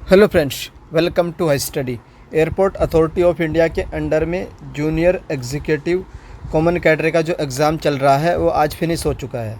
Hello friends, welcome to high study. Airport authority of India के under में junior executive common cadre का जो exam चल रहा है वो आज फिनिश हो चुका है।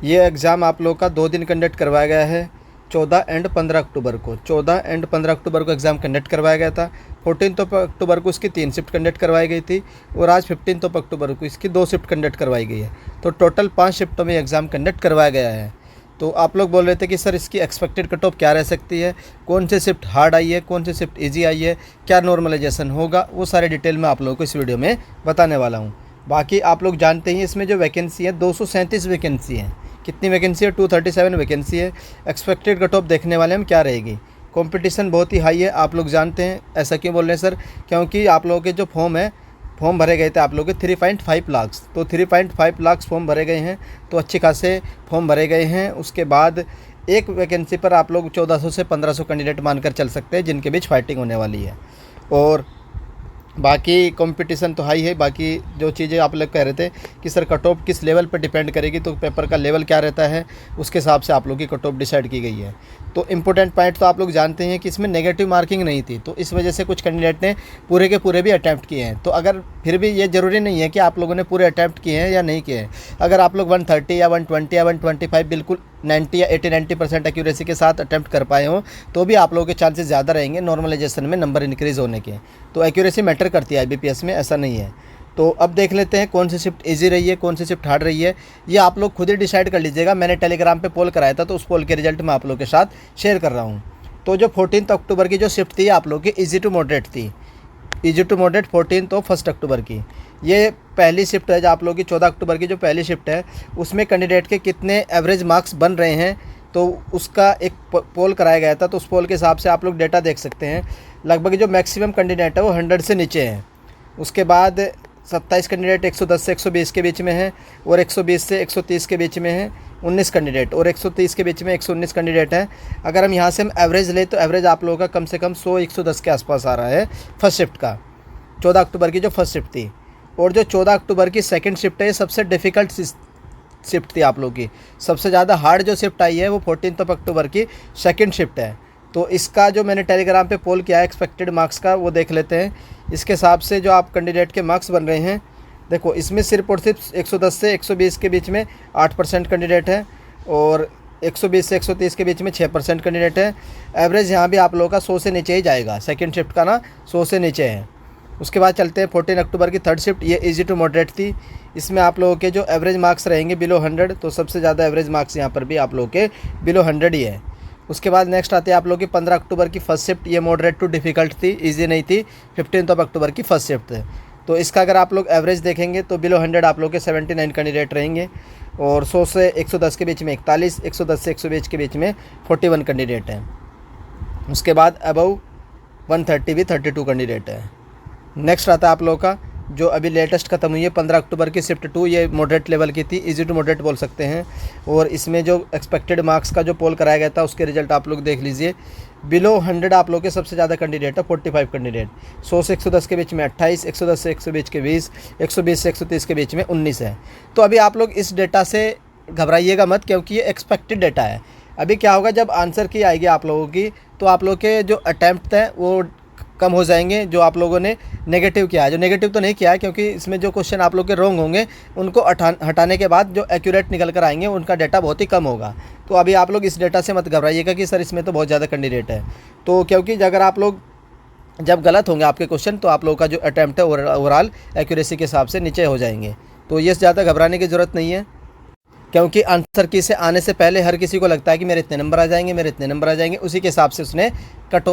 ये एग्ज़ाम आप लोग का 2 दिन कंडक्ट करवाया गया है। 14 एंड 15 अक्टूबर को 14 एंड 15 अक्टूबर को एग्ज़ाम कंडक्ट करवाया गया था। 14 अक्टूबर को इसकी 3 शिफ्ट कंडक्ट करवाई गई थी और आज 15 अक्टूबर को इसकी 2 शिफ्ट कंडक्ट करवाई गई है। तो टोटल 5 शिफ्टों में एग्ज़ाम कंडक्ट करवाया गया है। तो आप लोग बोल रहे थे कि सर इसकी एक्सपेक्टेड कट ऑफ क्या रह सकती है, कौन से शिफ्ट हार्ड आई है, कौन से शिफ्ट इजी आई है, क्या नॉर्मलाइजेशन होगा, वो सारे डिटेल में आप लोगों को इस वीडियो में बताने वाला हूँ। बाकी आप लोग जानते ही इसमें जो वैकेंसी है 237 वैकेंसी है। कितनी वैकेंसी है? 237 वैकेंसी है। एक्सपेक्टेड कट ऑफ देखने वाले हम क्या रहेगी। कंपटीशन बहुत ही हाई है, आप लोग जानते हैं। ऐसा क्यों बोल रहे हैं सर? क्योंकि आप लोगों के जो फॉर्म भरे गए थे आप लोगों के 3.5 लाख, तो 3.5 लाख फॉर्म भरे गए हैं। तो अच्छे खासे फॉर्म भरे गए हैं। उसके बाद एक वैकेंसी पर आप लोग 1400 से 1500 कैंडिडेट मानकर चल सकते हैं जिनके बीच फाइटिंग होने वाली है। और बाकी कंपटीशन तो हाई है। बाकी जो चीज़ें आप लोग कह रहे थे कि सर कट ऑफ किस लेवल पर डिपेंड करेगी, तो पेपर का लेवल क्या रहता है उसके हिसाब से आप लोग की कट ऑफ डिसाइड की गई है। तो इम्पोर्टेंट पॉइंट तो आप लोग जानते हैं कि इसमें नेगेटिव मार्किंग नहीं थी, तो इस वजह से कुछ कैंडिडेट ने पूरे के पूरे भी अटैम्प्ट किए हैं। तो अगर फिर भी ये ज़रूरी नहीं है कि आप लोगों ने पूरे अटैम्प्ट किए हैं या नहीं किए हैं। अगर आप लोग 130 या 120 या 125 बिल्कुल 90 या 80-90% एक्यूरेसी के साथ अटैम्प्ट कर पाए हों तो भी आप लोगों के चांसेस ज़्यादा रहेंगे नॉर्मलाइजेशन में नंबर इंक्रीज़ होने के। तो एक्यूरेसी मैटर करती है IBPS में, ऐसा नहीं है। तो अब देख लेते हैं कौन सी शिफ्ट इजी रही है, कौन सी शिफ्ट हार्ड रही है। ये आप लोग खुद ही डिसाइड कर लीजिएगा। मैंने टेलीग्राम पे पोल कराया था, तो उस पोल के रिजल्ट मैं आप लोगों के साथ शेयर कर रहा हूँ। तो जो 14 अक्टूबर की जो शिफ्ट थी आप लोग की ईजी टू मॉडरेट थी। ईजी टू मॉडरेट 14 और 1 अक्टूबर की ये पहली शिफ्ट है। जो आप लोगों की 14 अक्टूबर की जो पहली शिफ्ट है उसमें कैंडिडेट के कितने एवरेज मार्क्स बन रहे हैं, तो उसका एक पोल कराया गया था। तो उस पोल के हिसाब से आप लोग डेटा देख सकते हैं। लगभग जो मैक्सिमम कैंडिडेट है वो 100 से नीचे हैं। उसके बाद 27 कैंडिडेट 110 से 120 के बीच में है और 120 से 130 के बीच में है 19 कैंडिडेट, और 130 के बीच में 119 कैंडिडेट हैं। अगर हम यहाँ से हम एवरेज लें तो एवरेज आप लोगों का कम से कम 100-110 के आसपास आ रहा है फर्स्ट शिफ्ट का। 14 अक्टूबर की जो फर्स्ट शिफ्ट थी और जो 14 अक्टूबर की सेकंड शिफ्ट है ये सबसे डिफ़िकल्ट शिफ्ट थी आप लोगों की। सबसे ज़्यादा हार्ड जो शिफ्ट आई है वो 14 अक्टूबर की सेकंड शिफ्ट है। तो इसका जो मैंने टेलीग्राम पे पोल किया है एक्सपेक्टेड मार्क्स का, वो देख लेते हैं। इसके हिसाब से जो आप कैंडिडेट के मार्क्स बन रहे हैं, देखो इसमें सिर्फ और सिर्फ 110 से 120 के बीच में 8% कैंडिडेट है और 120 से 130 के बीच में 6% कैंडिडेट है। एवरेज यहाँ भी आप लोगों का 100 से नीचे ही जाएगा। सेकेंड शिफ्ट का ना 100 से नीचे है। उसके बाद चलते हैं 14 अक्टूबर की थर्ड शिफ्ट। ये ईजी टू मॉडरेट थी। इसमें आप लोगों के जो एवरेज मार्क्स रहेंगे बिलो 100, तो सबसे ज़्यादा एवरेज मार्क्स यहाँ पर भी आप लोगों के बिलो 100 ही है। उसके बाद नेक्स्ट आते हैं आप लोगों की 15 अक्टूबर की फर्स्ट शिफ्ट। ये मॉडरेट टू डिफ़िकल्ट थी, इजी नहीं थी। 15 अक्टूबर की फर्स्ट शिफ्ट है। तो इसका अगर आप लोग एवरेज देखेंगे तो बिलो 100 आप लोग के 79 कैंडिडेट रहेंगे और 100 से 110 के बीच में 41, 110 से 120 के बीच में 41 कैंडिडेट हैं। उसके बाद अबव 130 भी 32 कैंडिडेट है। नेक्स्ट आता है आप लोगों का जो अभी लेटेस्ट खत्म हुई है 15 अक्टूबर की शिफ्ट 2। ये मॉडरेट लेवल की थी, इजी टू मॉडरेट बोल सकते हैं। और इसमें जो एक्सपेक्टेड मार्क्स का जो पोल कराया गया था उसके रिजल्ट आप लोग देख लीजिए। बिलो 100 आप लोग के सबसे ज़्यादा कैंडिडेट है 45 कैंडिडेट। 100 से 110 के बीच में 28, 110 से 120 के 20, 120 से 130 के बीच में 19 है। तो अभी आप लोग इस डेटा से घबराइएगा मत, क्योंकि ये एक्सपेक्टेड डेटा है। अभी क्या होगा जब आंसर की आएगी आप लोगों की, तो आप लोग के जो अटैम्प्ट हैं वो कम हो जाएंगे। जो आप लोगों ने नेगेटिव किया है, जो नेगेटिव तो नहीं किया है क्योंकि इसमें जो क्वेश्चन आप लोग के रॉन्ग होंगे उनको हटाने के बाद जो एक्यूरेट निकल कर आएंगे उनका डाटा बहुत ही कम होगा। तो अभी आप लोग इस डाटा से मत घबराइएगा कि सर इसमें तो बहुत ज़्यादा कैंडिडेट है। तो क्योंकि अगर आप लोग जब गलत होंगे आपके क्वेश्चन तो आप लोगों का जो अटैम्प्ट है ओवरऑल एक्यूरेसी के हिसाब से नीचे हो जाएंगे। तो ये ज़्यादा घबराने की ज़रूरत नहीं है, क्योंकि आंसर की से आने से पहले हर किसी को लगता है कि मेरे इतने नंबर आ जाएंगे, मेरे इतने नंबर आ जाएंगे। उसी के हिसाब से उसने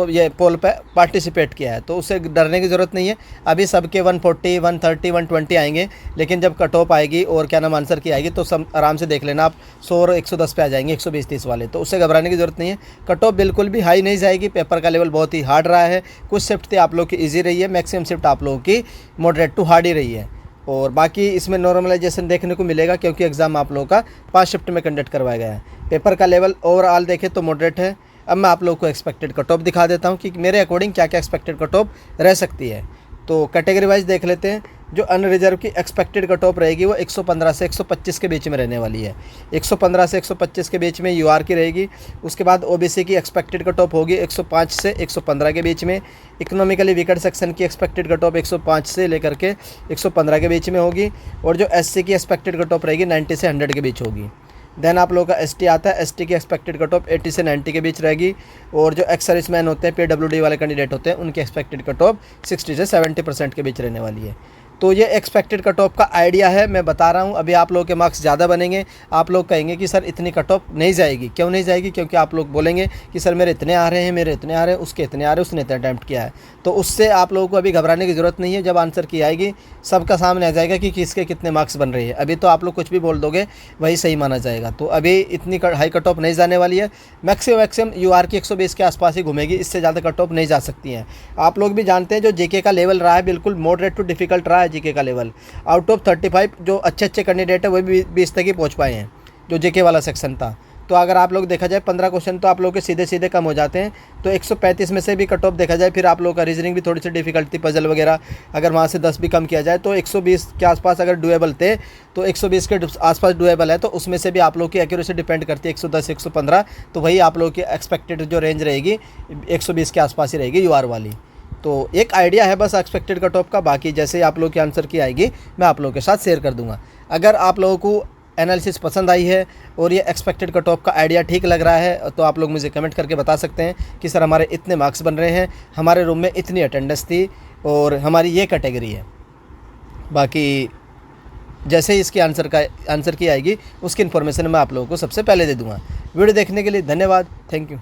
ये पोल पे पार्टिसिपेट किया है, तो उससे डरने की ज़रूरत नहीं है। अभी सबके 140, 130, 120 आएंगे, लेकिन जब कट ऑफ आएगी और क्या नाम आंसर की आएगी तो सब आराम से देख लेना आप 100 और 110 पे आ जाएंगे, 120-130 वाले। तो उससे घबराने की ज़रूरत नहीं है। कट ऑफ बिल्कुल भी हाई नहीं जाएगी। पेपर का लेवल बहुत ही हार्ड रहा है। कुछ शिफ्ट थी आप लोग की ईजी रही है, मैक्सिमम शिफ्ट आप लोगों की मॉडरेट टू हार्ड ही रही है। और बाकी इसमें नॉर्मलाइजेशन देखने को मिलेगा क्योंकि एग्ज़ाम आप लोगों का 5 शिफ्ट में कंडक्ट करवाया गया है। पेपर का लेवल ओवरऑल देखें तो मॉडरेट है। अब मैं आप लोगों को एक्सपेक्टेड कट ऑफ दिखा देता हूं कि मेरे अकॉर्डिंग क्या क्या एक्सपेक्टेड कट ऑफ रह सकती है। तो कैटेगरी वाइज देख लेते हैं। जो अनरिजर्व की एक्सपेक्टेड कट ऑफ रहेगी वो 115 से 125 के बीच में रहने वाली है। 115 से 125 के बीच में यूआर की रहेगी। उसके बाद ओबीसी की एक्सपेक्टेड कट ऑफ होगी 105 से 115 के बीच में। इकोनॉमिकली वीकर सेक्शन की एक्सपेक्टेड कट ऑफ 105 से लेकर के 115 के बीच में होगी। और जो एससी की एक्सपेक्टेड कट ऑफ रहेगी 90 से 100 के बीच होगी। देन आप लोगों का एसटी आता है, एसटी की एक्सपेक्टेड कट ऑफ 80 से 90 के बीच रहेगी। और जो एक्स सर्विसमैन होते हैं, पीडब्ल्यूडी वाले कैंडिडेट होते हैं, उनकी एक्सपेक्टेड कट ऑफ 60 से 70% के बीच रहने वाली है। तो ये एक्सपेक्टेड कट ऑफ का आइडिया है, मैं बता रहा हूँ। अभी आप लोगों के मार्क्स ज़्यादा बनेंगे, आप लोग कहेंगे कि सर इतनी कट ऑफ नहीं जाएगी। क्यों नहीं जाएगी? क्योंकि आप लोग बोलेंगे कि सर मेरे इतने आ रहे हैं, मेरे इतने आ रहे हैं, उसके इतने आ रहे हैं, उसने इतना अटैम्प्ट किया है। तो उससे आप लोगों को अभी घबराने की ज़रूरत नहीं है। जब आंसर की आएगी सबका सामने आ जाएगा कि किसके कितने मार्क्स बन रहे हैं। अभी तो आप लोग कुछ भी बोल दोगे वही सही माना जाएगा। तो अभी इतनी हाई कट ऑफ नहीं जाने वाली है। मैक्सिमम यूआर की 120 के आसपास ही घूमेगी, इससे ज़्यादा कट ऑफ नहीं जा सकती हैं। आप लोग भी जानते हैं जो जीके का लेवल रहा है बिल्कुल मॉडरेट टू डिफ़िकल्ट रहा है जीके का लेवल। आउट ऑफ 35 जो अच्छे कैंडिडेट है वो भी 20 तक ही पहुंच पाए हैं, जो जेके वाला सेक्शन था। तो अगर आप लोग देखा जाए 15 क्वेश्चन तो आप लोग के सीधे सीधे कम हो जाते हैं। तो 135 में से भी कट ऑफ देखा जाए, फिर आप लोग का रीजनिंग भी थोड़ी सी डिफिकल्ट थी, पजल वगैरह, अगर वहाँ से 10 भी कम किया जाए तो 120 के आसपास अगर डुएबल थे, तो 120 के आसपास डुएबल है। तो उसमें से भी आप लोग की एक्यूरेसी डिपेंड करती है 110 115। तो वही आप लोग की एक्सपेक्टेड जो रेंज रहेगी 120 के आसपास ही रहेगी यूआर वाली। तो एक आइडिया है बस एक्सपेक्टेड कट ऑफ का। बाकी जैसे आप लोग की आंसर की आएगी मैं आप लोगों के साथ शेयर कर दूंगा। अगर आप लोगों को एनालिसिस पसंद आई है और ये एक्सपेक्टेड कट ऑफ का आइडिया ठीक लग रहा है तो आप लोग मुझे कमेंट करके बता सकते हैं कि सर हमारे इतने मार्क्स बन रहे हैं, हमारे रूम में इतनी अटेंडेंस थी और हमारी ये कैटेगरी है। बाकी जैसे ही इसकी आंसर की आएगी उसकी इन्फॉर्मेशन मैं आप लोगों को सबसे पहले दे दूँगा। वीडियो देखने के लिए धन्यवाद। Thank you.